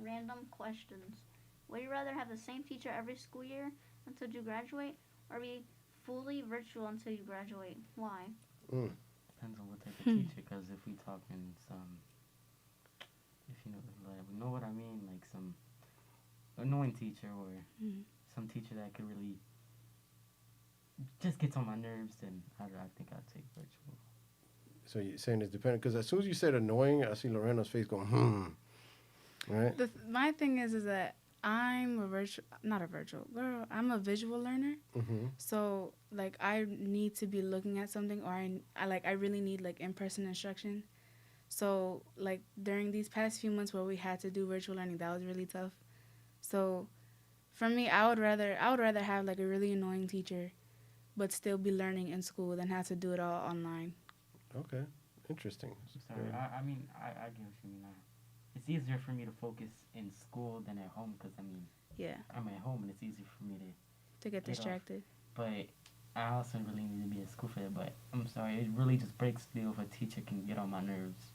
random questions. Would you rather have the same teacher every school year until you graduate, or be fully virtual until you graduate? Why? Mm. Depends on what type of teacher, because if we talking some, if you know, like, know what I mean, like some annoying teacher or some teacher that could really just gets on my nerves, then I think I'd take virtual. So you're saying it's dependent? Because as soon as you said annoying, I see Lorena's face going, right? My thing is that I'm a virtual, not a virtual girl. I'm a visual learner. Mm-hmm. So like I need to be looking at something, or I really need like in-person instruction. So like during these past few months where we had to do virtual learning, that was really tough. So for me, I would rather have like a really annoying teacher, but still be learning in school than have to do it all online. Okay. Interesting. I'm sorry. I mean, I get what you mean. It's easier for me to focus in school than at home, because, I mean, Yeah, I'm at home and it's easier for me to get Get off. distracted. but I also really need to be at school for that. But I'm sorry, it really just breaks me if a teacher can get on my nerves.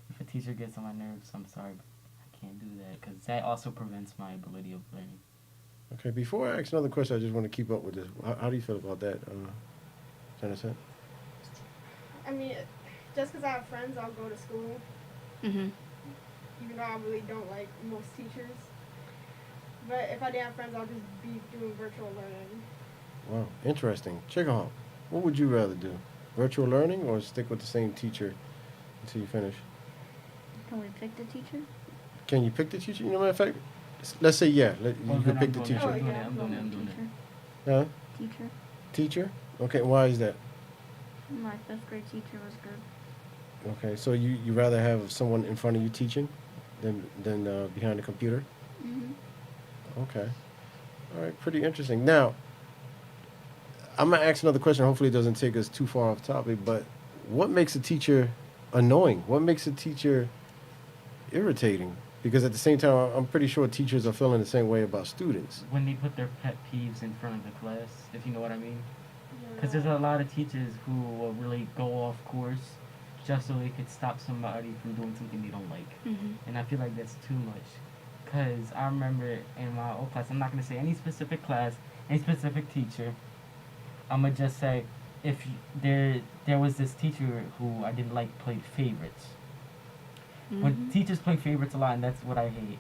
If a teacher gets on my nerves, I'm sorry, but I can't do that, because that also prevents my ability of learning. Okay. Before I ask another question, I just want to keep up with this. How do you feel about that, Jennifer? I mean, just because I have friends, I'll go to school, Mhm. even though I really don't like most teachers. But if I didn't have friends, I'll just be doing virtual learning. Wow. Interesting. Chickahawk, what would you rather do? Virtual learning or stick with the same teacher until you finish? Can we pick the teacher? Can you pick the teacher? You know, matter of fact, let's say yeah. You Well, can then pick I'm the doing it. teacher. I'm doing yeah, it. I'm doing it. I'm doing it. Teacher. Huh? Teacher. Teacher? Okay. Why is that? My fifth grade teacher was good. Okay. So you rather have someone in front of you teaching than behind the computer? Mm-hmm. Okay. All right. Pretty interesting. Now, I'm gonna ask another question. Hopefully, it doesn't take us too far off topic. But what makes a teacher annoying? What makes a teacher irritating? Because at the same time, I'm pretty sure teachers are feeling the same way about students. When they put their pet peeves in front of the class, if you know what I mean. Because Yeah. there's a lot of teachers who will really go off course just so they could stop somebody from doing something they don't like. Mhm. And I feel like that's too much. Because I remember in my old class, I'm not going to say any specific class, any specific teacher. I'm going to just say if there was this teacher who I didn't like played favorites. When teachers play favorites a lot, and that's what I hate.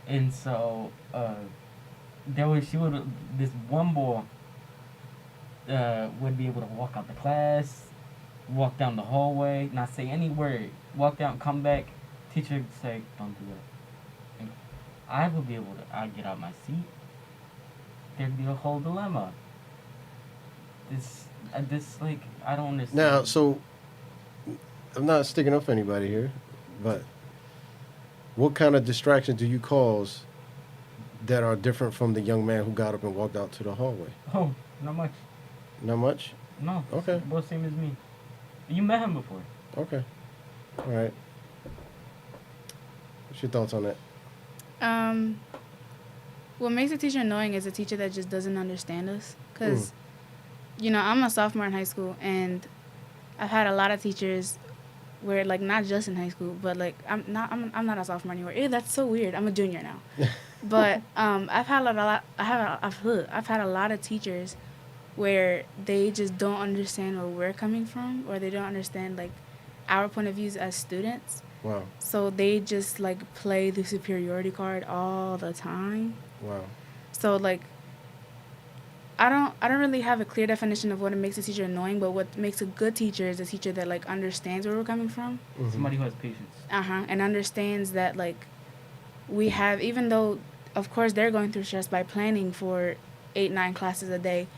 And so this one boy would be able to walk out the class, walk down the hallway, not say any word, walk down, come back. Teacher would say, "Don't do that." And I would be able to. I'd get out my seat. There'd be a whole dilemma. This like I don't understand. Now, so I'm not sticking up for anybody here, but what kind of distractions do you cause that are different from the young man who got up and walked out to the hallway? Oh, not much. Not much? No. Okay. Both same as me. You met him before. Okay. All right. What's your thoughts on that? What makes a teacher annoying is a teacher that just doesn't understand us. Because, I'm a sophomore in high school, and I've had a lot of teachers where, like, not just in high school, but, like, I'm not a sophomore anymore. Ew, that's so weird. I'm a junior now. But I've had a lot of teachers where they just don't understand where we're coming from, or they don't understand, like, our point of views as students. Wow. So they just, like, play the superiority card all the time. Wow. So, like, I don't really have a clear definition of what makes a teacher annoying, but what makes a good teacher is a teacher that, like, understands where we're coming from. Mhm. Somebody who has patience. And understands that, like, we have, even though, of course, they're going through stress by planning for 8-9 classes a day,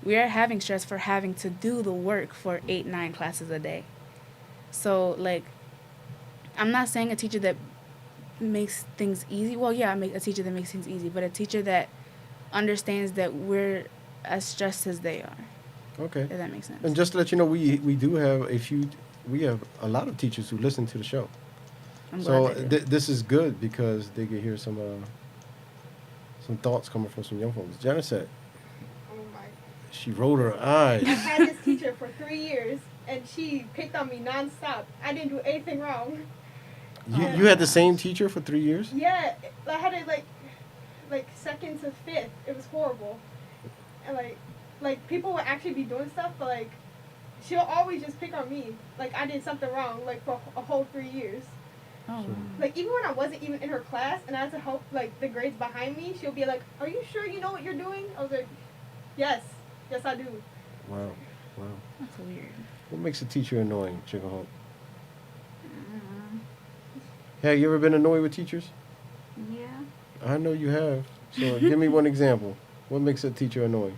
we are having stress for having to do the work for 8-9 classes a day. So, like, I'm not saying a teacher that makes things easy. Well, yeah, a teacher that makes things easy, but a teacher that understands that we're as stressed as they are. Okay. If that makes sense. And just to let you know, we do have we have a lot of teachers who listen to the show. I'm So glad they do. this is good because they can hear some thoughts coming from some young folks. Janet said Oh my. she rolled her eyes. I had this teacher for 3 years, and she picked on me nonstop. I didn't do anything wrong. You had the same teacher for 3 years? Yeah, I had it like second to fifth. It was horrible, and like people would actually be doing stuff, but like she'll always just pick on me. Like I did something wrong, like for a whole 3 years. Oh, wow. Like even when I wasn't even in her class and I had to help like the grades behind me, she'll be like, "Are you sure you know what you're doing?" I was like, "Yes, yes I do." Wow. That's weird. What makes a teacher annoying, Chicken Hope? Mm, Have you ever been annoyed with teachers? yeah. I know you have. So give me one example. What makes a teacher annoying?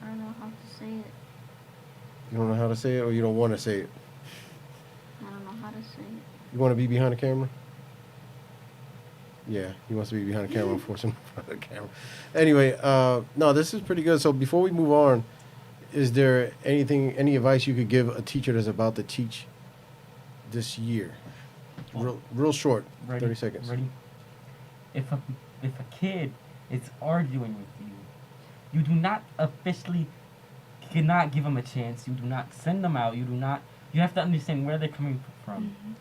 I don't know how to say it. You don't know how to say it, or you don't want to say it? I don't know how to say it. You want to be behind the camera? Yeah, he wants to be behind the camera and force him in front of the camera. Anyway, no, this is pretty good. So before we move on, is there any advice you could give a teacher that's about to teach this year? Real short, Ready? 30 seconds. Ready? If a kid is arguing with you, you do not officially cannot give them a chance. You do not send them out. You have to understand where they're coming from. Mm-hmm.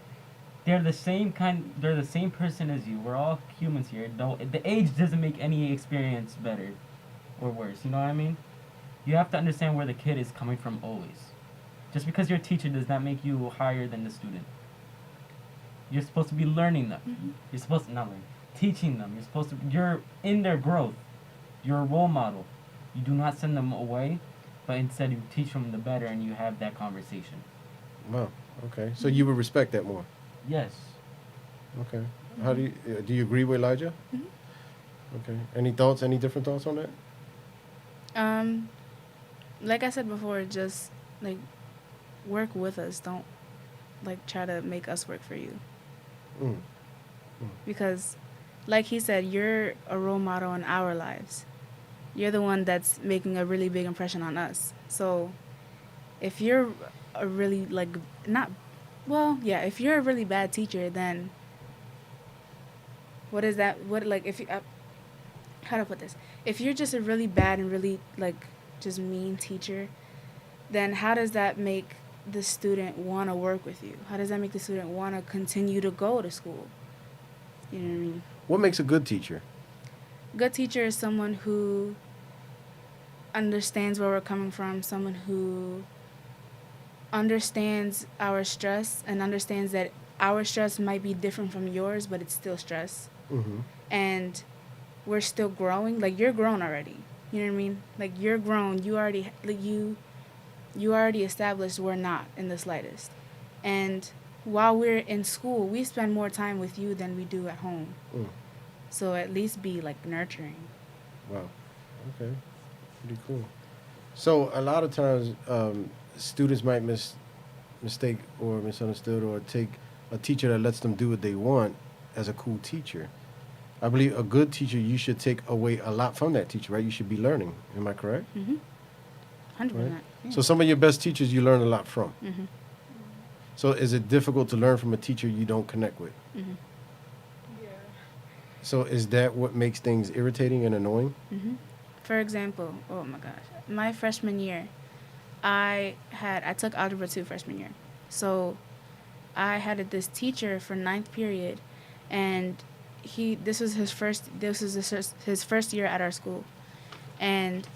They're the same person as you. We're all humans here. The age doesn't make any experience better or worse. You know what I mean? You have to understand where the kid is coming from always. Just because you're a teacher does not make you higher than the student. You're supposed to be learning them. Mm-hmm. You're supposed to not learn, teaching them. You're in their growth. You're a role model. You do not send them away, but instead you teach them the better and you have that conversation. Wow. Okay. So you would respect that more. Yes. Okay. How do you agree with Elijah? Mhm. Okay. Any thoughts? Any different thoughts on that? Like I said before, just like work with us. Don't like try to make us work for you. Mm. Because like he said, you're a role model in our lives. You're the one that's making a really big impression on us. So if you're a really if you're a really bad teacher, then what is that? How to put this? If you're just a really bad and really just mean teacher, then how does that make the student want to work with you? How does that make the student want to continue to go to school? You know what I mean? What makes a good teacher? Good teacher is someone who understands where we're coming from, someone who understands our stress and understands that our stress might be different from yours, but it's still stress. Mm-hmm. And we're still growing. Like, you're grown already. You know what I mean? Like, you're grown. You already, you already established we're not in the slightest. And while we're in school, we spend more time with you than we do at home. Mm. So at least be, nurturing. Wow. Okay. Pretty cool. So a lot of times students might mistake or misunderstood or take a teacher that lets them do what they want as a cool teacher. I believe a good teacher, you should take away a lot from that teacher, right? You should be learning. Am I correct? Mm-hmm. 100%. Right. Yeah. So some of your best teachers you learn a lot from. Mm-hmm. So is it difficult to learn from a teacher you don't connect with? Mm-hmm. Yeah. So is that what makes things irritating and annoying? Mm-hmm. For example, oh my gosh, my freshman year, I took Algebra 2 freshman year. So I had this teacher for 9th period, and this was his first year at our school. And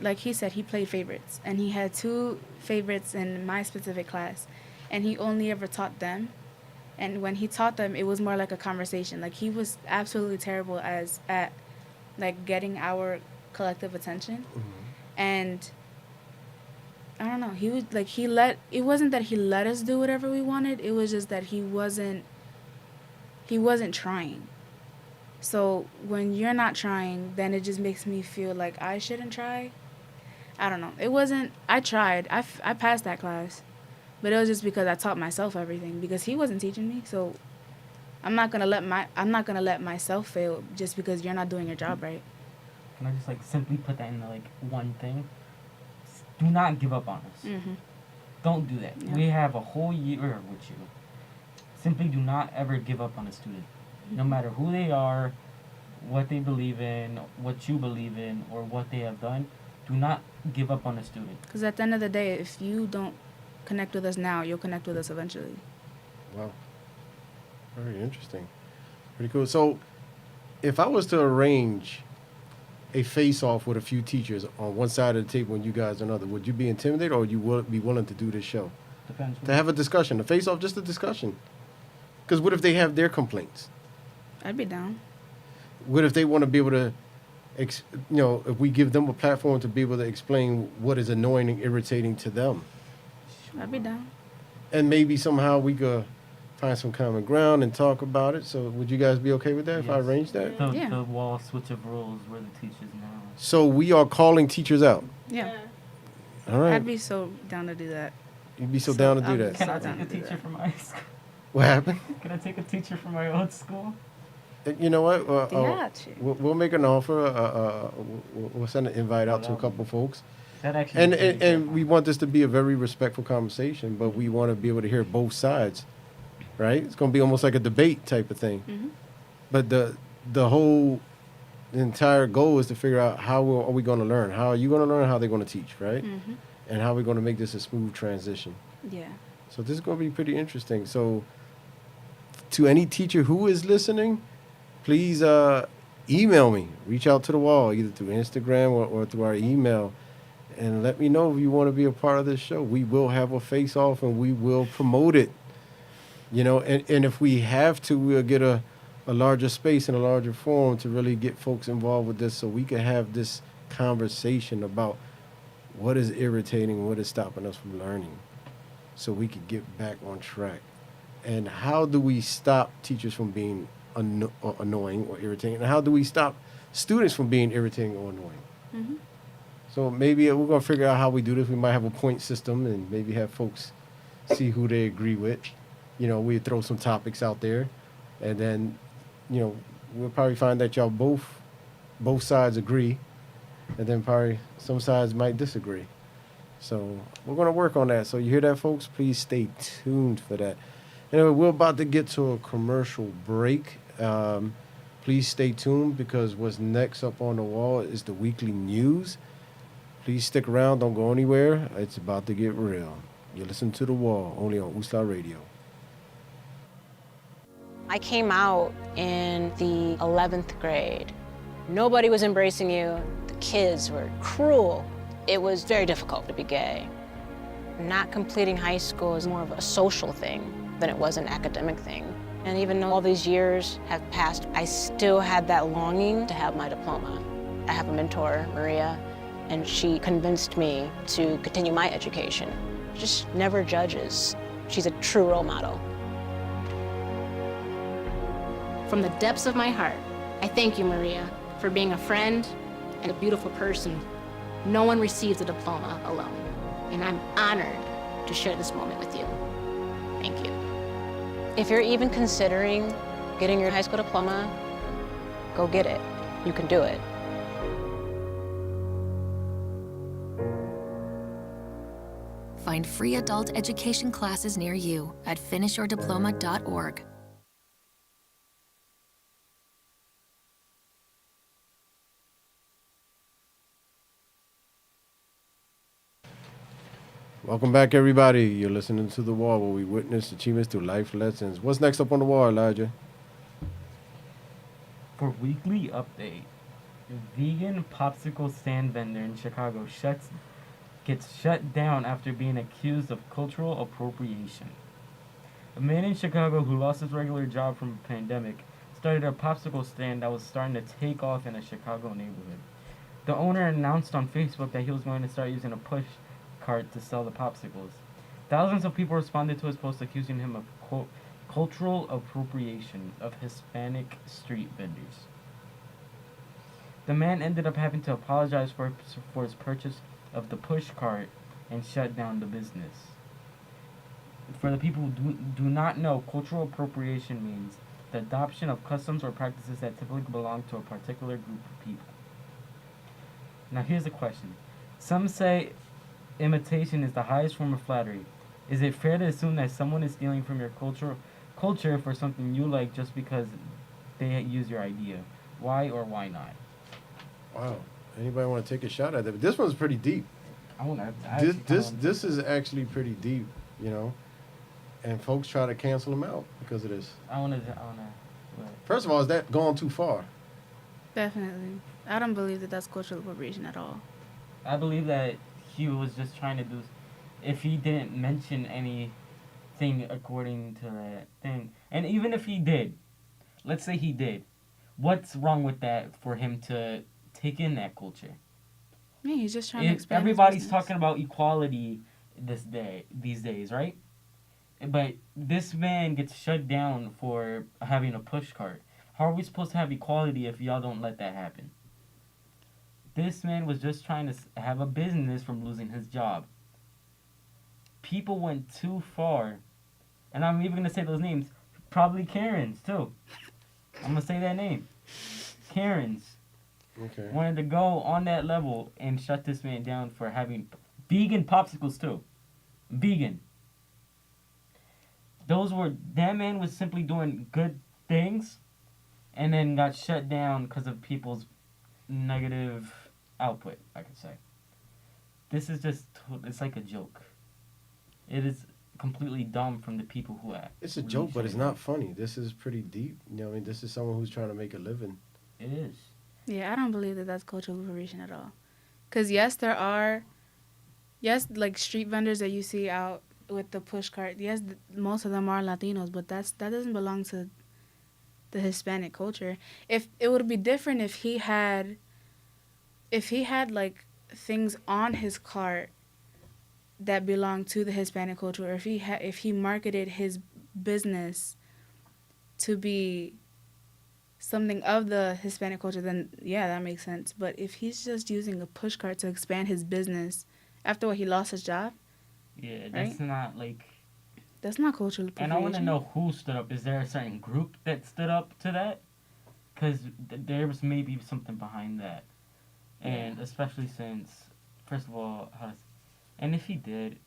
like he said, he played favorites, and he had 2 favorites in my specific class, and he only ever taught them. And when he taught them, it was more like a conversation. Like, he was absolutely terrible at getting our collective attention. Mm-hmm. And I don't know, it wasn't that he let us do whatever we wanted, it was just that he wasn't trying. So when you're not trying, then it just makes me feel like I shouldn't try. I don't know. I tried. I passed that class. But it was just because I taught myself everything, because he wasn't teaching me. So I'm not going to let myself fail just because you're not doing your job right. Can I just simply put that into one thing? Do not give up on us. Mm-hmm. Don't do that. Yeah. We have a whole year with you. Simply do not ever give up on a student. No matter who they are, what they believe in, what you believe in, or what they have done, do not give up on a student. Because at the end of the day, if you don't connect with us now, you'll connect with us eventually. Wow. Very interesting. Pretty cool. So, if I was to arrange a face-off with a few teachers on one side of the table and you guys on another, would you be intimidated or would you be willing to do this show? Depends. To have a discussion, a face-off, just a discussion. Because what if they have their complaints? I'd be down. What if they want to be able to, if we give them a platform to be able to explain what is annoying and irritating to them? I'd be down. And maybe somehow we could find some common ground and talk about it. So would you guys be okay with that if I Yes. arrange that? Yeah. The wall switch of roles where the teachers now. So we are calling teachers out. Yeah. All right. I'd be so down to do that. You'd be so down to do I'll that. be Can I so down take a to do teacher that. from my school? What happened? Can I take a teacher from my old school? You know what? Gotcha. We'll make an offer. We'll send an invite out to a couple folks. That actually. And we want this to be a very respectful conversation, but we want to be able to hear both sides, right? It's going to be almost like a debate type of thing. Mm-hmm. But the entire goal is to figure out how are we going to learn? How are you going to learn? How they're going to teach, right? Mm-hmm. And how we're going to make this a smooth transition. Yeah. So this is going to be pretty interesting. So to any teacher who is listening, please email me. Reach out to the wall, either through Instagram or through our email, and let me know if you want to be a part of this show. We will have a face-off, and we will promote it. And if we have to, we'll get a larger space and a larger forum to really get folks involved with this so we can have this conversation about what is irritating, what is stopping us from learning, so we could get back on track. And how do we stop teachers from being annoying or irritating? And how do we stop students from being irritating or annoying? Mm-hmm. So maybe we're going to figure out how we do this. We might have a point system and maybe have folks see who they agree with. We throw some topics out there. And then, we'll probably find that y'all both sides agree. And then probably some sides might disagree. So we're going to work on that. So you hear that, folks? Please stay tuned for that. Anyway, we're about to get to a commercial break. Please stay tuned because what's next up on the wall is the weekly news. Please stick around. Don't go anywhere. It's about to get real. You listen to The Wall, only on USLA Radio. I came out in the 11th grade. Nobody was embracing you. The kids were cruel. It was very difficult to be gay. Not completing high school is more of a social thing than it was an academic thing. And even though all these years have passed, I still had that longing to have my diploma. I have a mentor, Maria, and she convinced me to continue my education. Just never judges. She's a true role model. From the depths of my heart, I thank you, Maria, for being a friend and a beautiful person. No one receives a diploma alone, and I'm honored to share this moment with you. Thank you. If you're even considering getting your high school diploma, go get it. You can do it. Find free adult education classes near you at finishyourdiploma.org. Welcome back, everybody. You're listening to The Wall, where we witness achievements through life lessons. What's next up on the wall, Elijah? For weekly update, a vegan popsicle stand vendor in Chicago gets shut down after being accused of cultural appropriation. A man in Chicago who lost his regular job from a pandemic started a popsicle stand that was starting to take off in a Chicago neighborhood. The owner announced on Facebook that he was going to start using a push cart to sell the popsicles. Thousands of people responded to his post accusing him of, quote, cultural appropriation of Hispanic street vendors. The man ended up having to apologize for his purchase of the push cart and shut down the business. For the people who do not know, cultural appropriation means the adoption of customs or practices that typically belong to a particular group of people. Now here's the question. Some say imitation is the highest form of flattery. Is it fair to assume that someone is stealing from your culture for something you like just because they use your idea? Why or why not? Wow. Anybody want to take a shot at that? This one's pretty deep. I want to. This is actually pretty deep, and folks try to cancel him out because of this. I wanna. What? First of all, is that going too far? Definitely. I don't believe that that's cultural appropriation at all. I believe that he was just trying to do. If he didn't mention anything according to that thing, and even if he did, let's say he did, what's wrong with that for him to take in that culture? Yeah, he's just trying to If expand. everybody's his business. talking about equality these days, right? But this man gets shut down for having a push cart. How are we supposed to have equality if y'all don't let that happen? This man was just trying to have a business from losing his job. People went too far, and I'm even gonna say those names. Probably Karens too. I'm gonna say that name. Karens Okay. wanted to go on that level and shut this man down for having vegan popsicles too. Vegan. That man was simply doing good things, and then got shut down because of people's negative output, I could say. This is just, it's like a joke. It is completely dumb from the people who act. It's a really joke, but shut it's it not down. funny. This is pretty deep. You know what I mean? This is someone who's trying to make a living. It is. Yeah, I don't believe that that's cultural appropriation at all. Because yes, there are, yes, like street vendors that you see out with the push cart. Yes, most of them are Latinos, but that doesn't belong to the Hispanic culture. If it would be different if he had like things on his cart that belong to the Hispanic culture, or if he marketed his business to be something of the Hispanic culture, then yeah, that makes sense. But if he's just using a push cart to expand his business after what he lost his job, Yeah, that's not like. that's not cultural And appropriation. I want to know who stood up. Is there a certain group that stood up to that? Because there was maybe something behind that. And especially since, first of all, and if he did,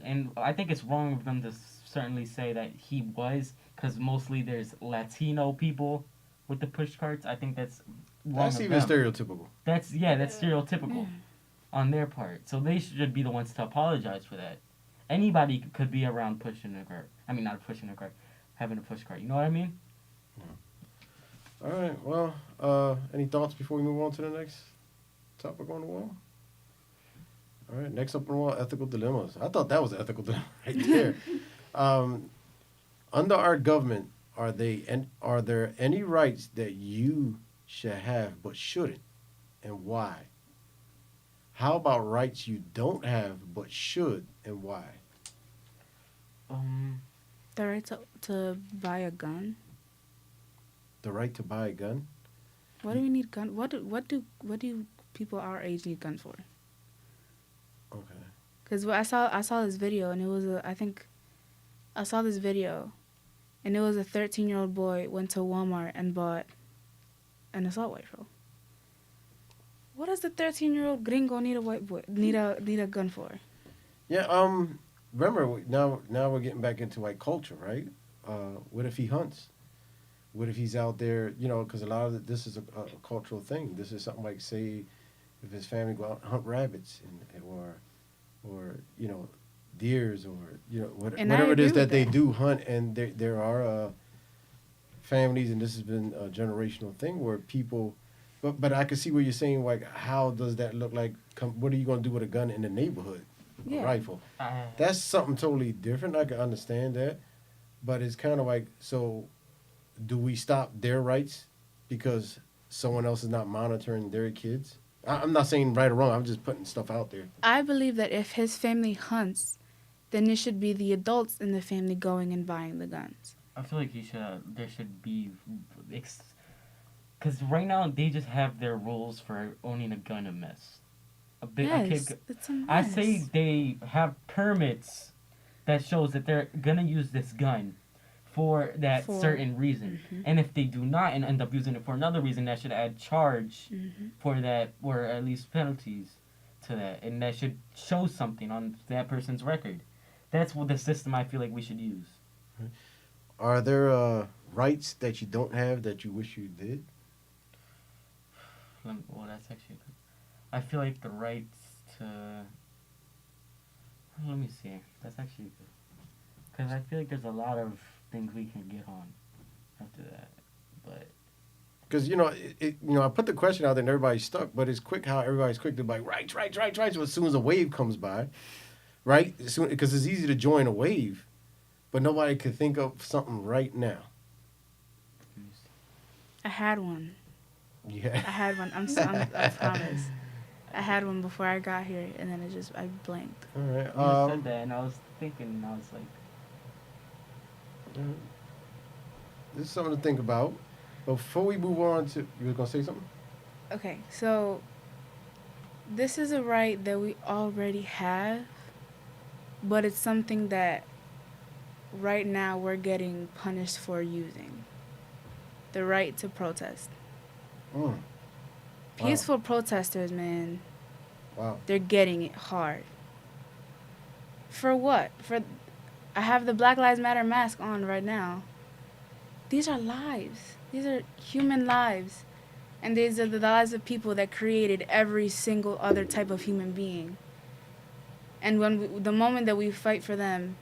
and I think it's wrong of them to certainly say that he was, because mostly there's Latino people with the push carts. I think that's wrong. That's of even them. stereotypical. That's stereotypical on their part. So they should be the ones to apologize for that. Anybody could be around pushing a cart. I mean, not pushing a cart, having a push cart. You know what I mean? All right. Well, any thoughts before we move on to the next topic on the wall? All right. Next up on the wall, ethical dilemmas. I thought that was an ethical dilemma right there. Under our government, are there any rights that you should have but shouldn't, and why? How about rights you don't have but should, and why? The right to buy a gun. The right to buy a gun? What do we need gun? What do people our age need guns for? Okay. Because I saw this video, and it was I saw this video, and it was a 13-year-old boy went to Walmart and bought an assault rifle. What does the 13-year-old gringo need a gun for? Yeah. Remember, now we're getting back into like culture, right? What if he hunts? What if he's out there? You know, because a lot of this is a cultural thing. This is something like, say, if his family go out and hunt rabbits, or you know, deers, or you know, whatever it is that they do hunt, and there are families, and this has been a generational thing where people. But I can see where you're saying, like, how does that look like? What are you going to do with a gun in the neighborhood? Yeah. A rifle. That's something totally different. I can understand that. But it's kind of like, so do we stop their rights because someone else is not monitoring their kids? I'm not saying right or wrong. I'm just putting stuff out there. I believe that if his family hunts, then it should be the adults in the family going and buying the guns. I feel like there should be, because right now they just have their rules for owning a gun a mess. It's a mess. I say they have permits that shows that they're gonna use this gun for that certain reason, and if they do not and end up using it for another reason, that should add charge for that, or at least penalties to that, and that should show something on that person's record. That's what the system I feel like we should use. Are there rights that you don't have that you wish you did? Well, that's actually good. I feel like the rights to... Let me see. That's actually good. Because I feel like there's a lot of things we can get on after that. But Because I put the question out there and everybody's stuck, but it's quick how everybody's quick to be like right. So as soon as a wave comes by, right? Because it's easy to join a wave, but nobody could think of something right now. I had one. Yeah. I had one. I promise. I had one before I got here, and then I blanked. All right. you said that, and I was thinking, and I was like, This is something to think about. Before we move on to, you were gonna say something? Okay, so this is a right that we already have, but it's something that right now we're getting punished for using. The right to protest. Wow. Peaceful protesters, man, Wow. they're getting it hard. For what? I have the Black Lives Matter mask on right now. These are lives. These are human lives. And these are the lives of people that created every single other type of human being. And the moment that we fight for them,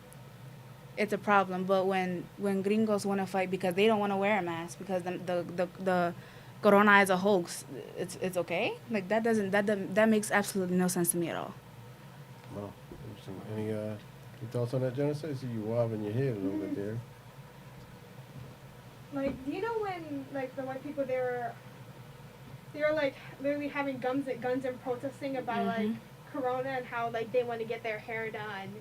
it's a problem. But when gringos want to fight because they don't want to wear a mask because the corona is a hoax, it's okay. Like that makes absolutely no sense to me at all. Wow. Interesting. Any thoughts on that, Jenna? I see you wobbling your head a little bit there. Like, do you know when, like, the white people, they were like, literally having guns and protesting about, like, corona and how, like, they want to get their hair done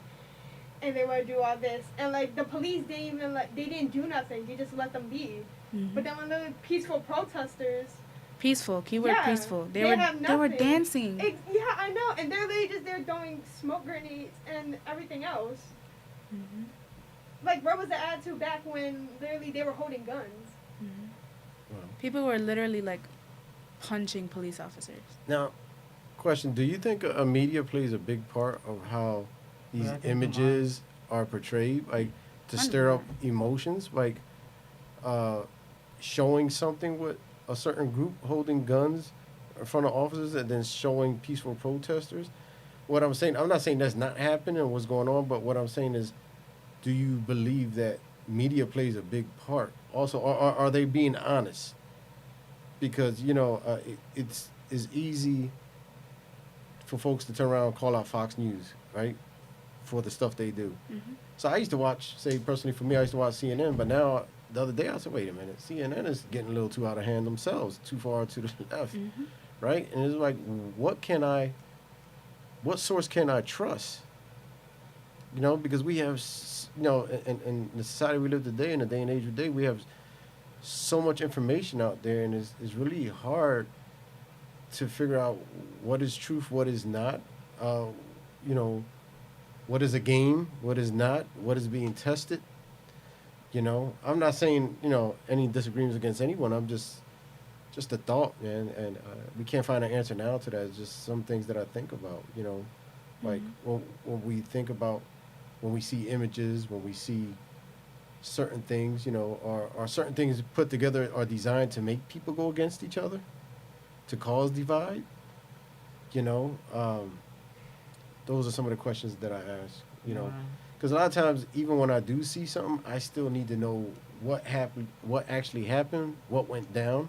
and they want to do all this. And, like, the police didn't even, like, they didn't do nothing. They just let them be. Mm-hmm. But then when the peaceful protesters... Peaceful. Keyword yeah, peaceful. They they were dancing. Yeah, I know. And they're literally just there doing smoke grenades and everything else. Mm-hmm. Like, where was the attitude back when literally they were holding guns? Mm-hmm. Wow. People were literally, like, punching police officers. Now, question, do you think media plays a big part of how these images are portrayed? Like, to stir up emotions? Like, showing something with a certain group holding guns in front of officers and then showing peaceful protesters? What I'm saying, I'm not saying that's not happening or what's going on, but what I'm saying is, do you believe that media plays a big part? Also, are they being honest? Because, it's easy for folks to turn around and call out Fox News, right, for the stuff they do. Mm-hmm. So I used to watch, say personally for me, I used to watch CNN, but now the other day I said, wait a minute, CNN is getting a little too out of hand themselves, too far to the left, right? And it's like, what source can I trust? Because we have, in the society we live today, in the day and age of today, we have so much information out there, and it's really hard to figure out what is truth, what is not, what is a game, what is not, what is being tested. I'm not saying, any disagreements against anyone. I'm just a thought, man, and we can't find an answer now to that. It's just some things that I think about, like when we think about, when we see images, when we see certain things, are certain things put together are designed to make people go against each other, to cause divide? Those are some of the questions that I ask, because a lot of times, even when I do see something, I still need to know what happened, what actually happened, what went down,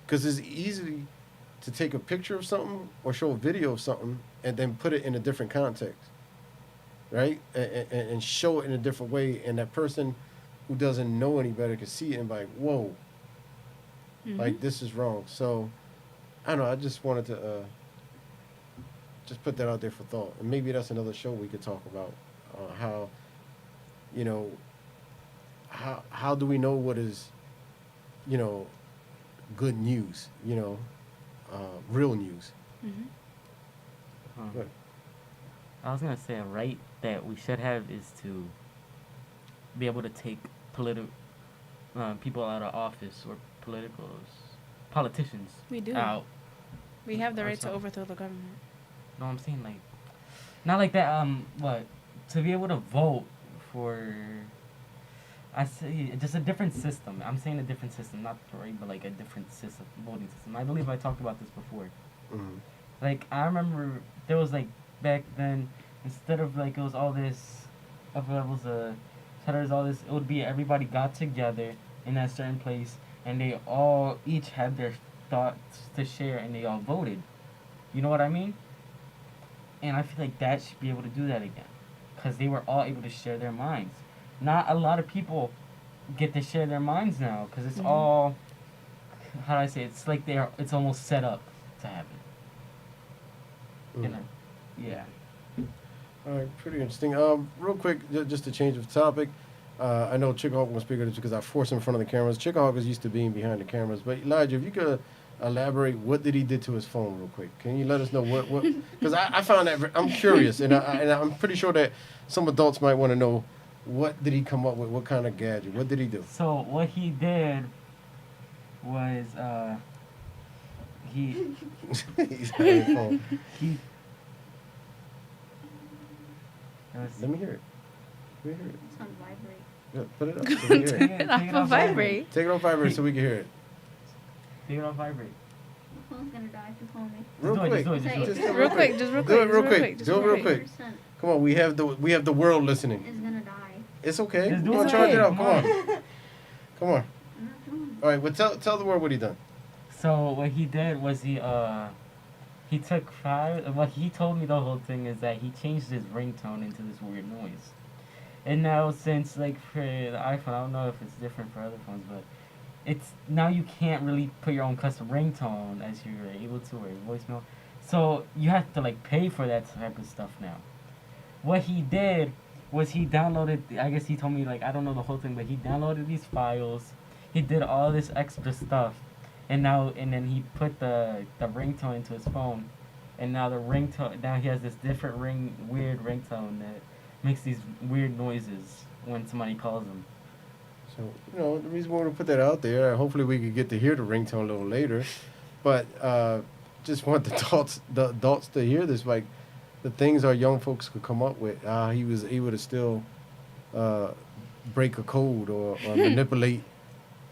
because it's easy to take a picture of something or show a video of something and then put it in a different context, right? And show it in a different way, and that person who doesn't know any better can see it and be like, whoa, like this is wrong. So, I don't know, I just wanted to just put that out there for thought. And maybe that's another show we could talk about, how, how do we know what is, good news, real news. Good. I was going to say a right that we should have is to be able to take people out of office or politicians We do. out. We have the right to overthrow the government. No, I'm saying, like, not like that, to be able to vote for, I say, just a different system. I'm saying a different system, not the right, but like a different system, voting system. I believe I talked about this before. Like, I remember there was, like, back then, instead of, like, it was all this, if it was There's all this. It would be everybody got together in that certain place, and they all each had their thoughts to share, and they all voted. You know what I mean? And I feel like that should be able to do that again, because they were all able to share their minds. Not a lot of people get to share their minds now, because it's all, how do I say it? It's like it's almost set up to happen. You know? Yeah. All right, pretty interesting. Real quick, just to change of topic, I know Chickahawk will speak of this because I forced him in front of the cameras. Chickahawk is used to being behind the cameras, but Elijah, if you could elaborate, what did he did to his phone, real quick? Can you let us know what? Because I found that I'm curious, and I'm pretty sure that some adults might want to know, what did he come up with? What kind of gadget? What did he do? So what he did was he He's had his phone. he. Let me hear it. Let me hear it. It's on vibrate. Yeah, put it up so we can hear it. Turn it off of vibrate. Take it on vibrate so we can hear it. Take it on vibrate. My phone's gonna die if you call me. Real Just do it, quick. just do it, just do it. Just Real quick, just real Do quick. it real just quick. Do it real quick. 100% Come on, we have the world listening. is gonna die. It's okay. Just do Come on, it. charge it up. Come Come on. on. Come on. I'm not doing All right, well, tell the world what he done. So what he did was he took 5. What he told me the whole thing is that he changed his ringtone into this weird noise. And now since like for the iPhone, I don't know if it's different for other phones, but it's now you can't really put your own custom ringtone as you're able to, or your voicemail. So you have to like pay for that type of stuff now. What he did was he downloaded, I guess he told me, like, I don't know the whole thing, but he downloaded these files. He did all this extra stuff. And then he put the ringtone into his phone. And now now he has this different weird ringtone that makes these weird noises when somebody calls him. So, the reason we want to put that out there, hopefully we could get to hear the ringtone a little later. But just want the adults to hear this, like the things our young folks could come up with. He was able to still break a code or manipulate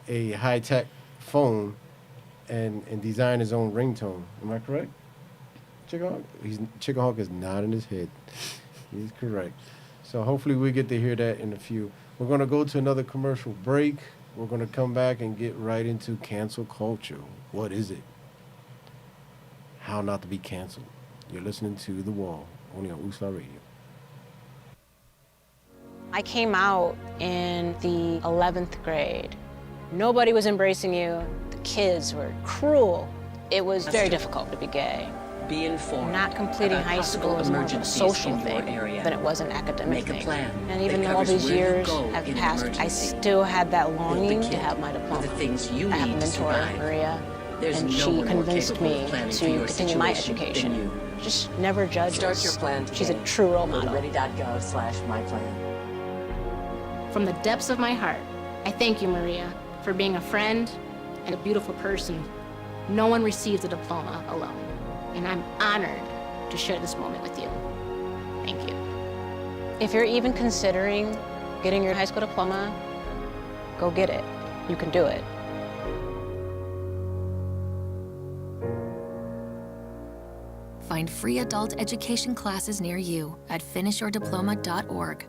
a high-tech phone and design his own ringtone. Am I correct? Chickahawk? Chickahawk is nodding his head. He's correct. So hopefully we get to hear that in a few. We're going to go to another commercial break. We're going to come back and get right into cancel culture. What is it? How not to be canceled. You're listening to The Wall, only on USLA Radio. I came out in the 11th grade. Nobody was embracing you. The kids were cruel. It was very difficult to be gay. Be informed. Not completing about high school possible was more of a emergencies social in your thing area. than it was an academic Make a thing. plan And that even though all covers these where you years go have in an passed, I emergency. still had that Build the longing to kit have my with diploma. the things you I have a need to mentor, survive. Maria, There's and no she one more convinced capable me of planning to for your continue my situation than education. you. Just never judge Start us. your plan today. She's a true role Go to model. ready.gov/myplan. From the depths of my heart, I thank you, Maria, for being a friend and a beautiful person. No one receives a diploma alone, and I'm honored to share this moment with you. Thank you. If you're even considering getting your high school diploma, go get it. You can do it. Find free adult education classes near you at finishyourdiploma.org.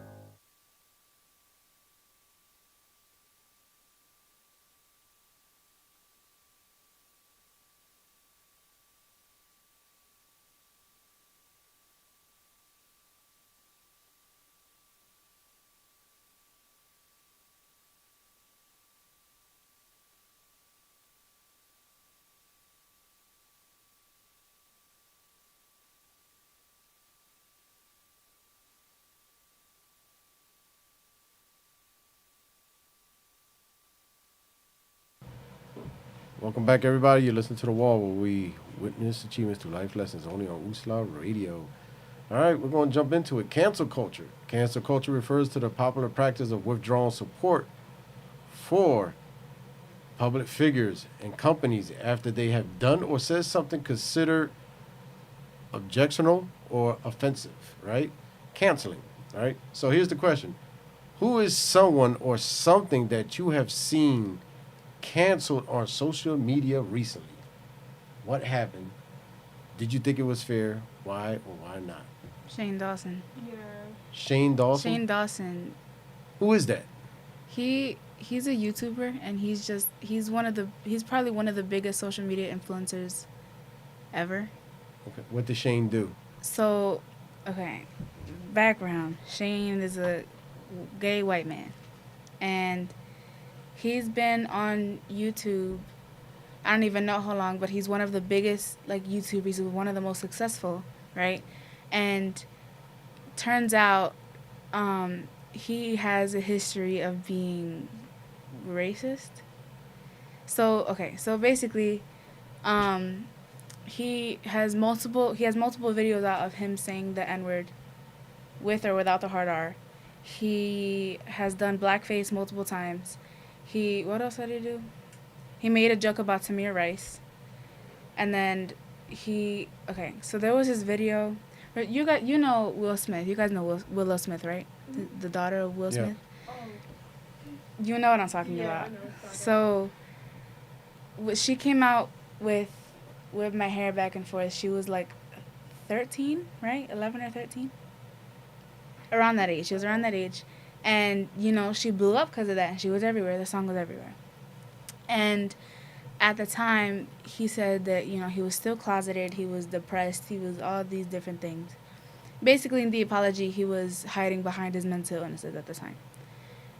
Welcome back, everybody. You listen to The Wall, where we witness achievements through life lessons, only on USLA Radio. All right, we're going to jump into it. Cancel culture. Cancel culture refers to the popular practice of withdrawing support for public figures and companies after they have done or said something considered objectionable or offensive, right? Canceling, all right? So here's the question. Who is someone or something that you have seen canceled on social media recently? What happened? Did you think it was fair? Why or why not? Shane Dawson. Yeah. Shane Dawson? Shane Dawson Who is that? He's a YouTuber, and he's probably one of the biggest social media influencers ever. Okay. What does Shane do? So, okay, background. Shane is a gay white man, and he's been on YouTube. I don't even know how long, but he's one of the biggest like YouTubers. He's one of the most successful, right? And turns out, he has a history of being racist. So basically, he has multiple videos out of him saying the N-word with or without the hard R. He has done blackface multiple times. What else did he do? He made a joke about Tamir Rice. And then so there was this video. You know Will Smith. You guys know Willow Smith, right? The daughter of Will Smith. Oh. You know what I'm talking Yeah, about. I know what you're talking So she came out with my hair back and forth. She was like 13, right? 11 or 13? Around that age. She was around that age. And, she blew up because of that. She was everywhere. The song was everywhere. And at the time, he said that, he was still closeted. He was depressed. He was all these different things. Basically, in the apology, he was hiding behind his mental illnesses at the time.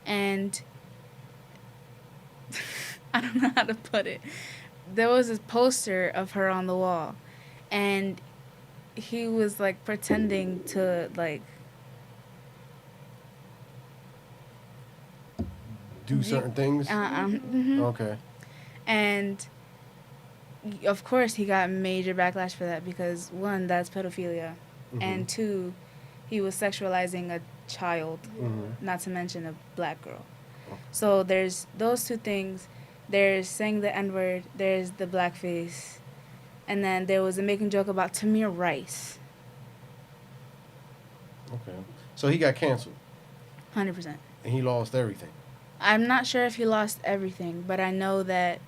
And I don't know how to put it. There was this poster of her on the wall. And he was, like, pretending to, like, Do certain things? Okay. And of course he got major backlash for that because one, that's pedophilia, and two, he was sexualizing a child, not to mention a black girl. So there's those two things. There's saying the N-word, there's the blackface, and then there was a making joke about Tamir Rice. Okay. So he got canceled. 100%. And he lost everything. I'm not sure if he lost everything, but I know that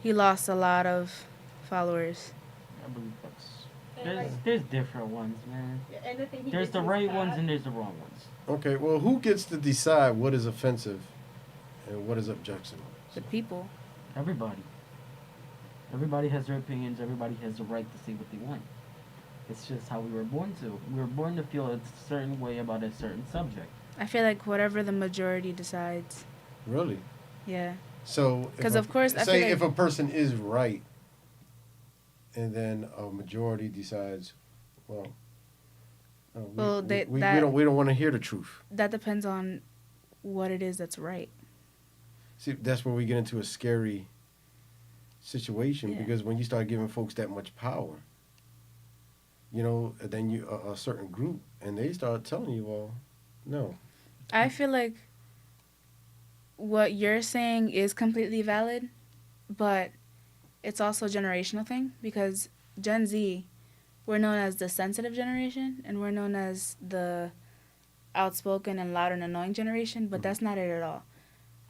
he lost a lot of followers. I believe there's different ones, man. And the thing There's the right ones and there's the wrong ones. Okay, well, who gets to decide what is offensive and what is objectionable? The people. Everybody. Everybody has their opinions. Everybody has the right to say what they want. It's just how we were born to. We were born to feel a certain way about a certain subject. I feel like whatever the majority decides. Really? Yeah. So, because of course, I say feel like if a person is right, and then a majority decides, well, we don't want to hear the truth. That depends on what it is that's right. See, that's where we get into a scary situation because when you start giving folks that much power, then you a certain group and they start telling you, well, no. I feel like what you're saying is completely valid, but it's also a generational thing because Gen Z, we're known as the sensitive generation and we're known as the outspoken and loud and annoying generation, but that's not it at all.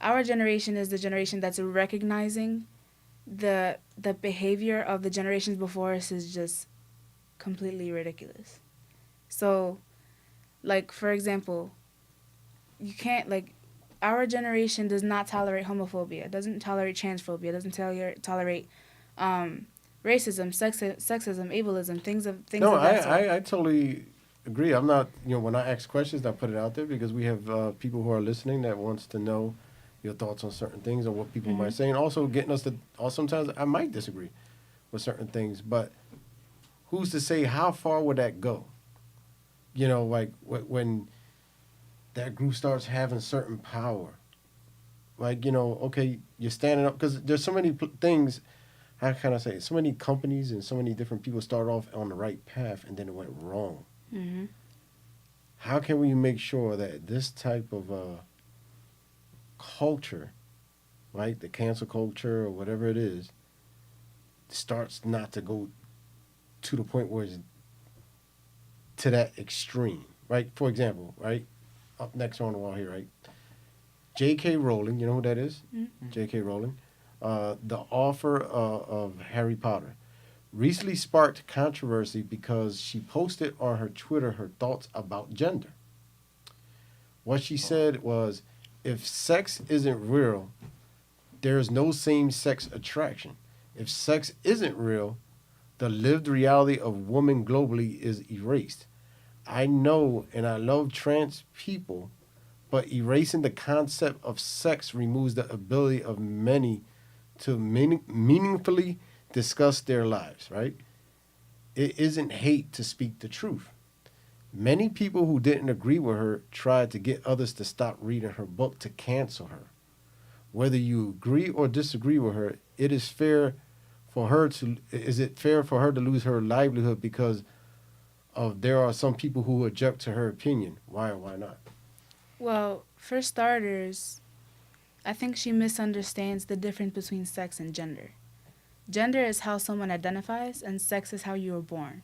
Our generation is the generation that's recognizing the behavior of the generations before us is just completely ridiculous. So, like, for example, you can't, like, our generation does not tolerate homophobia, doesn't tolerate transphobia, doesn't tolerate racism, sexism, ableism, things of that sort. I totally agree. I'm not, when I ask questions, I put it out there because we have people who are listening that wants to know your thoughts on certain things or what people might say, and also getting us to, or sometimes I might disagree with certain things, but who's to say how far would that go? Like when that group starts having certain power, like, okay, you're standing up, because there's so many things, how can I say, so many companies and so many different people start off on the right path and then it went wrong. Mm-hmm. How can we make sure that this type of culture, right, the cancel culture or whatever it is, starts not to go to the point where it's to that extreme, right? For example, right, up next on the wall here, right, J.K. Rowling, you know who that is? Mm-hmm. J.K. Rowling, the author of Harry Potter, recently sparked controversy because she posted on her Twitter her thoughts about gender. What she said was, if sex isn't real, there is no same-sex attraction. If sex isn't real, the lived reality of women globally is erased. I know and I love trans people, but erasing the concept of sex removes the ability of many to meaningfully discuss their lives, right? It isn't hate to speak the truth. Many people who didn't agree with her tried to get others to stop reading her book to cancel her. Whether you agree or disagree with her, is it fair for her to lose her livelihood because of there are some people who object to her opinion? Why or why not? Well, for starters, I think she misunderstands the difference between sex and gender. Gender is how someone identifies, and sex is how you were born.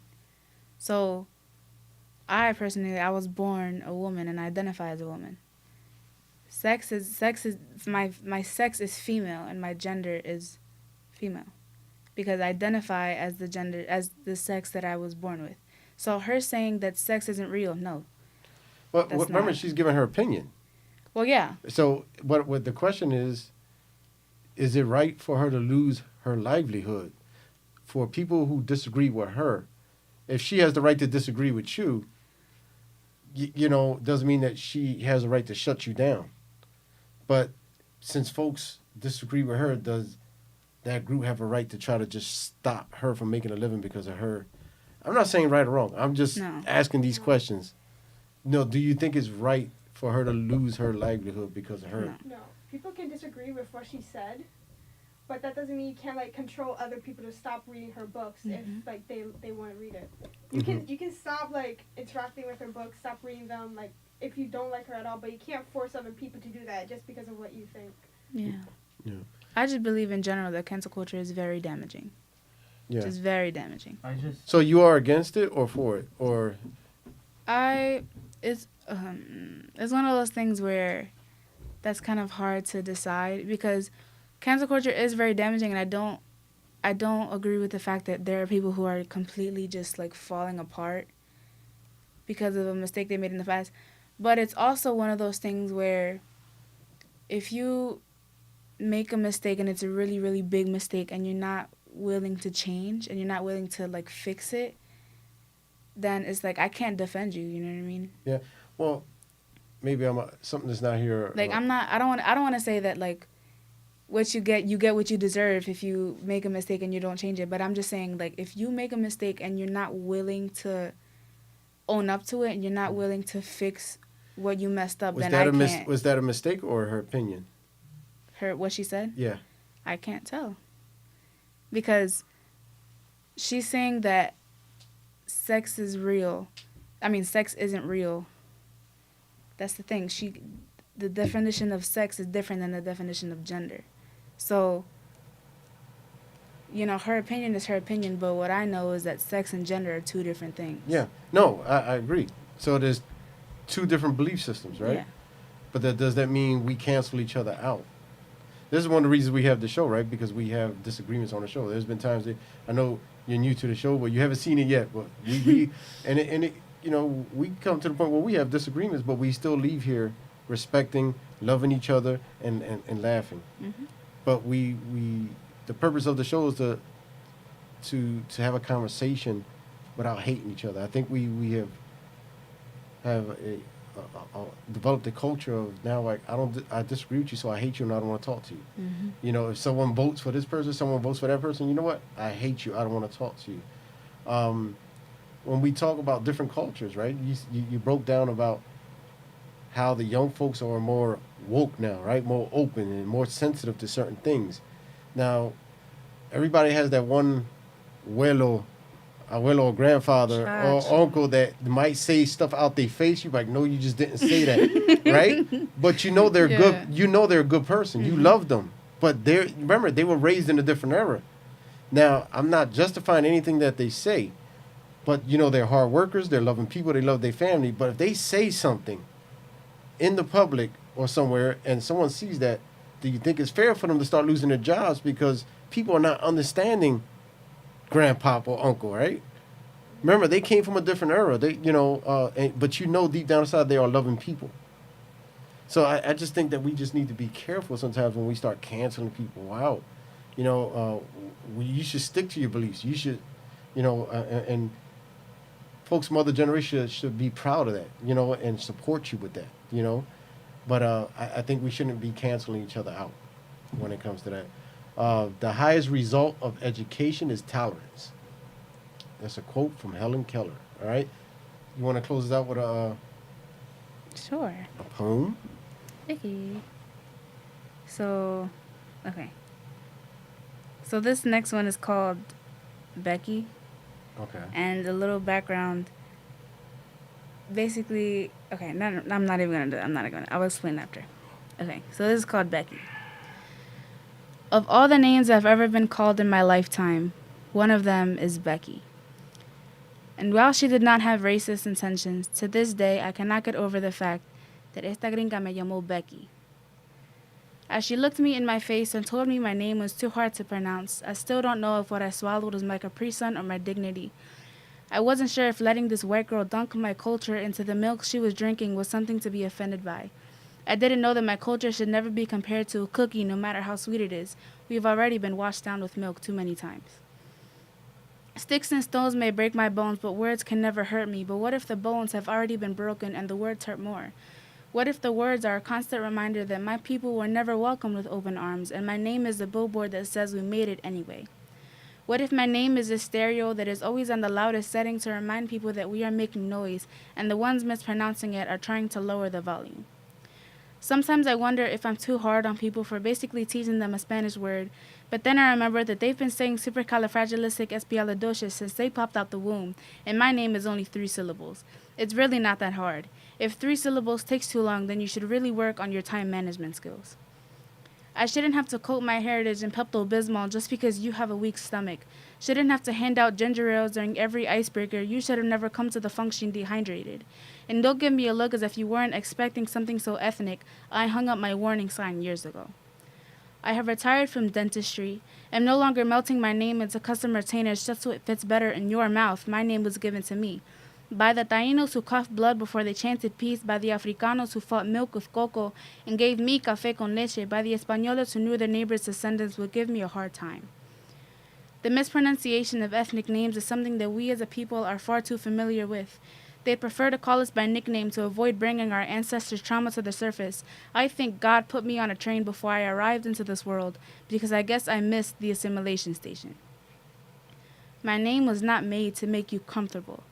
So, I was born a woman and I identify as a woman. My sex is female and my gender is female, because I identify as the sex that I was born with. So her saying that sex isn't real, no. Well, That's remember, not. she's giving her opinion. Well, yeah. So what the question is it right for her to lose her livelihood? For people who disagree with her, if she has the right to disagree with you, doesn't mean that she has a right to shut you down. But since folks disagree with her, does that group have a right to try to just stop her from making a living because of her? I'm not saying right or wrong. I'm just asking these questions. No, do you think it's right for her to lose her livelihood because of her? No. People can disagree with what she said, but that doesn't mean you can't like control other people to stop reading her books if like they want to read it. You can stop like interacting with her books, stop reading them like if you don't like her at all, but you can't force other people to do that just because of what you think. Yeah. I just believe in general that cancel culture is very damaging. Yeah. Just very damaging. So you are against it or for it, or? It's one of those things where that's kind of hard to decide, because cancel culture is very damaging, and I don't agree with the fact that there are people who are completely just like falling apart because of a mistake they made in the past. But it's also one of those things where if you make a mistake and it's a really, really big mistake and you're not willing to change and you're not willing to like fix it, then it's like I can't defend you. You know what I mean? Yeah. Well, maybe something that's not here. Like I don't want to say that like what you get what you deserve if you make a mistake and you don't change it. But I'm just saying, like, if you make a mistake and you're not willing to own up to it and you're not willing to fix what you messed up, then I can't. Was that a mistake or her opinion? What she said? Yeah. I can't tell. Because she's saying that sex is real. I mean, sex isn't real. That's the thing. The definition of sex is different than the definition of gender. So, her opinion is her opinion, but what I know is that sex and gender are two different things. Yeah. No, I agree. So there's two different belief systems, right? Yeah. But does that mean we cancel each other out? This is one of the reasons we have the show, right? Because we have disagreements on the show. There's been times that I know you're new to the show, but you haven't seen it yet. But we we come to the point where we have disagreements, but we still leave here respecting, loving each other, and laughing. Mm-hmm. But the purpose of the show is to have a conversation without hating each other. I think we have developed a culture of now, like, I disagree with you, so I hate you and I don't want to talk to you. Mm-hmm. If someone votes for this person, someone votes for that person, you know what? I hate you. I don't want to talk to you. When we talk about different cultures, right? You broke down about how the young folks are more woke now, right? More open and more sensitive to certain things. Now, everybody has that one abuelo or grandfather or uncle that might say stuff out their face. You're like, no, you just didn't say that, right? But they're good. You know they're a good person. You love them. But remember, they were raised in a different era. Now, I'm not justifying anything that they say, but they're hard workers. They're loving people. They love their family. But if they say something in the public or somewhere and someone sees that, do you think it's fair for them to start losing their jobs because people are not understanding grandpop or uncle, right? Remember, they came from a different era. They, but deep down inside they are loving people. So I just think that we just need to be careful sometimes when we start canceling people out. You know, you should stick to your beliefs. You should, and folks from other generations should be proud of that, and support you with that, But I think we shouldn't be canceling each other out when it comes to that. The highest result of education is tolerance. That's a quote from Helen Keller. All right, you want to close it out with Sure. a poem? Okay. So, okay. So this next one is called Becky, Okay. and a little background. Basically, okay, I'm not even gonna do it. I'm not gonna. I'll explain after. Okay, so this is called Becky. Of all the names I've ever been called in my lifetime, one of them is Becky. And while she did not have racist intentions, to this day I cannot get over the fact that esta gringa me llamó Becky. As she looked me in my face and told me my name was too hard to pronounce, I still don't know if what I swallowed was my Capri Sun or my dignity. I wasn't sure if letting this white girl dunk my culture into the milk she was drinking was something to be offended by. I didn't know that my culture should never be compared to a cookie no matter how sweet it is. We've already been washed down with milk too many times. Sticks and stones may break my bones, but words can never hurt me. But what if the bones have already been broken and the words hurt more? What if the words are a constant reminder that my people were never welcomed with open arms, and my name is the billboard that says we made it anyway? What if my name is a stereo that is always on the loudest setting to remind people that we are making noise, and the ones mispronouncing it are trying to lower the volume? Sometimes I wonder if I'm too hard on people for basically teaching them a Spanish word, but then I remember that they've been saying supercalifragilisticexpialidocious since they popped out the womb, and my name is only 3 syllables. It's really not that hard. If 3 syllables takes too long, then you should really work on your time management skills. I shouldn't have to coat my heritage in Pepto-Bismol just because you have a weak stomach. Shouldn't have to hand out ginger ales during every icebreaker. You should have never come to the function dehydrated. And don't give me a look as if you weren't expecting something so ethnic. I hung up my warning sign years ago. I have retired from dentistry. Am no longer melting my name into custom retainers just so it fits better in your mouth. My name was given to me. By the Tainos who coughed blood before they chanted peace, by the Africanos who fought milk with cocoa and gave me café con leche, by the Españoles who knew their neighbors' descendants would give me a hard time. The mispronunciation of ethnic names is something that we as a people are far too familiar with. They'd prefer to call us by nickname to avoid bringing our ancestors' trauma to the surface. I think God put me on a train before I arrived into this world because I guess I missed the assimilation station. My name was not made to make you comfortable.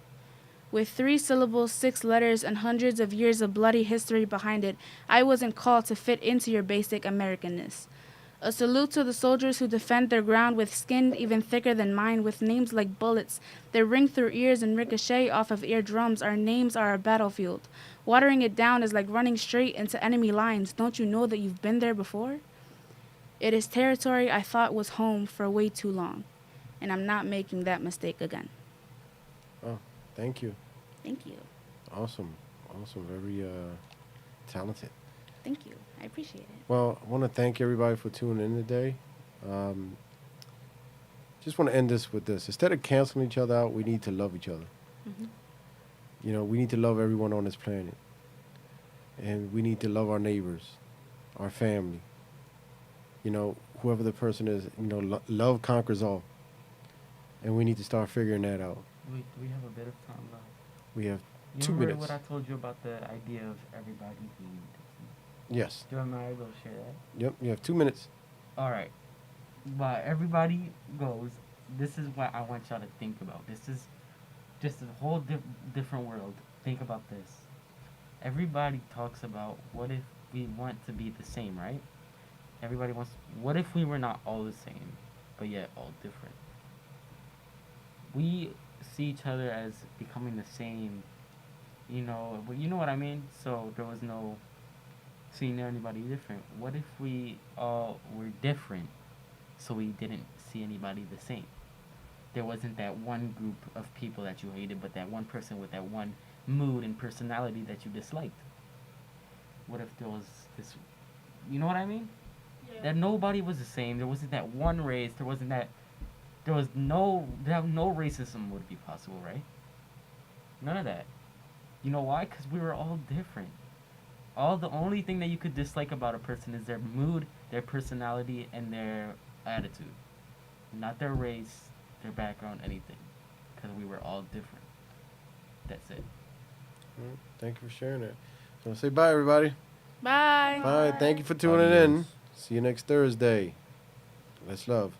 With 3 syllables, 6 letters, and hundreds of years of bloody history behind it, I wasn't called to fit into your basic Americanness. A salute to the soldiers who defend their ground with skin even thicker than mine, with names like bullets that ring through ears and ricochet off of eardrums. Our names are a battlefield. Watering it down is like running straight into enemy lines. Don't you know that you've been there before? It is territory I thought was home for way too long, and I'm not making that mistake again. Oh, thank you. Thank you. Awesome. Very talented. Thank you. I appreciate it. Well, I want to thank everybody for tuning in today. Just want to end this with this. Instead of canceling each other out, we need to love each other. Mm-hmm. We need to love everyone on this planet. And we need to love our neighbors, our family. Whoever the person is, love conquers all. And we need to start figuring that out. We have a bit of time left. We have You 2 remember minutes. what I told you about the idea of everybody being different? Yes. Do am I able to share that? Yep. You have 2 minutes. All right. But everybody goes, this is what I want y'all to think about. This is just a whole different world. Think about this. Everybody talks about what if we want to be the same, right? Everybody wants, what if we were not all the same, but yet all different? We see each other as becoming the same, you know what I mean? So there was no seeing anybody different. What if we all were different, so we didn't see anybody the same? There wasn't that one group of people that you hated, but that one person with that one mood and personality that you disliked. What if there was this, you know what I mean? Yeah. That nobody was the same. There wasn't that one race. There was no racism would be possible, right? None of that. You know why? Because we were all different. the only thing that you could dislike about a person is their mood, their personality, and their attitude. Not their race, their background, anything. Because we were all different. That's it. Thank you for sharing that. So say bye, everybody. Bye. Bye. Thank you for tuning in. See you next Thursday. Let's love.